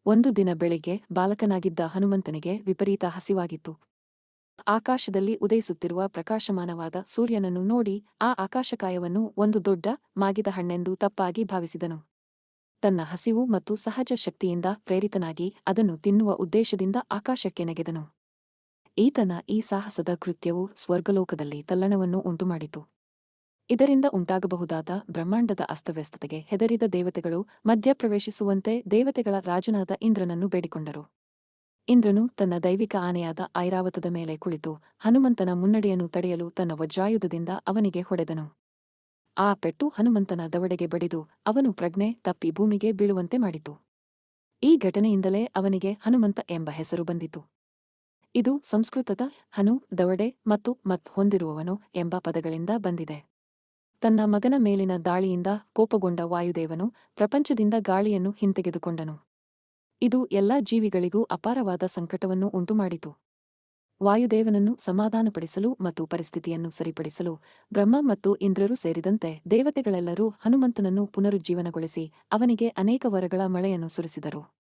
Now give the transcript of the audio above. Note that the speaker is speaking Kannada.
ಒಂದು ದಿನ ಬೆಳಿಗ್ಗೆ ಬಾಲಕನಾಗಿದ್ದ ಹನುಮಂತನಿಗೆ ವಿಪರೀತ ಹಸಿವಾಗಿತ್ತು. ಆಕಾಶದಲ್ಲಿ ಉದಯಿಸುತ್ತಿರುವ ಪ್ರಕಾಶಮಾನವಾದ ಸೂರ್ಯನನ್ನು ನೋಡಿ ಆ ಆಕಾಶಕಾಯವನ್ನು ಒಂದು ದೊಡ್ಡ ಮಾಗಿದ ಹಣ್ಣೆಂದು ತಪ್ಪಾಗಿ ಭಾವಿಸಿದನು. ತನ್ನ ಹಸಿವು ಮತ್ತು ಸಹಜ ಶಕ್ತಿಯಿಂದ ಪ್ರೇರಿತನಾಗಿ ಅದನ್ನು ತಿನ್ನುವ ಉದ್ದೇಶದಿಂದ ಆಕಾಶಕ್ಕೆ ನೆಗೆದನು. ಈತನ ಈ ಸಾಹಸದ ಕೃತ್ಯವು ಸ್ವರ್ಗಲೋಕದಲ್ಲಿ ತಲ್ಲಣವನ್ನು ಉಂಟುಮಾಡಿತು. ಇದರಿಂದ ಉಂಟಾಗಬಹುದಾದ ಬ್ರಹ್ಮಾಂಡದ ಅಸ್ತವ್ಯಸ್ತತೆಗೆ ಹೆದರಿದ ದೇವತೆಗಳು ಮಧ್ಯಪ್ರವೇಶಿಸುವಂತೆ ದೇವತೆಗಳ ರಾಜನಾದ ಇಂದ್ರನನ್ನು ಬೇಡಿಕೊಂಡರು. ಇಂದ್ರನು ತನ್ನ ದೈವಿಕ ಆನೆಯಾದ ಐರಾವತದ ಮೇಲೆ ಕುಳಿತು ಹನುಮಂತನ ಮುನ್ನಡೆಯನ್ನು ತಡೆಯಲು ತನ್ನ ವಜ್ರಾಯುಧದಿಂದ ಅವನಿಗೆ ಹೊಡೆದನು. ಆ ಪೆಟ್ಟು ಹನುಮಂತನ ದವಡೆಗೆ ಬಡಿದು ಅವನು ಪ್ರಜ್ಞೆ ತಪ್ಪಿ ಭೂಮಿಗೆ ಬೀಳುವಂತೆ ಮಾಡಿತು. ಈ ಘಟನೆಯಿಂದಲೇ ಅವನಿಗೆ ಹನುಮಂತ ಎಂಬ ಹೆಸರು ಬಂದಿತು. ಇದು ಸಂಸ್ಕೃತದ ಹನು ದವಡೆ ಮತ್ತು ಮತ್ ಹೊಂದಿರುವವನು ಎಂಬ ಪದಗಳಿಂದ ಬಂದಿದೆ. ತನ್ನ ಮಗನ ಮೇಲಿನ ದಾಳಿಯಿಂದ ಕೋಪಗೊಂಡ ವಾಯುದೇವನು ಪ್ರಪಂಚದಿಂದ ಗಾಳಿಯನ್ನು ಹಿಂತೆಗೆದುಕೊಂಡನು. ಇದು ಎಲ್ಲಾ ಜೀವಿಗಳಿಗೂ ಅಪಾರವಾದ ಸಂಕಟವನ್ನು ಉಂಟುಮಾಡಿತು. ವಾಯುದೇವನನ್ನು ಸಮಾಧಾನಪಡಿಸಲು ಮತ್ತು ಪರಿಸ್ಥಿತಿಯನ್ನು ಸರಿಪಡಿಸಲು ಬ್ರಹ್ಮ ಮತ್ತು ಇಂದ್ರರು ಸೇರಿದಂತೆ ದೇವತೆಗಳೆಲ್ಲರೂ ಹನುಮಂತನನ್ನು ಪುನರುಜ್ಜೀವನಗೊಳಿಸಿ ಅವನಿಗೆ ಅನೇಕ ವರಗಳ ಮಳೆಯನ್ನು ಸುರಿಸಿದರು.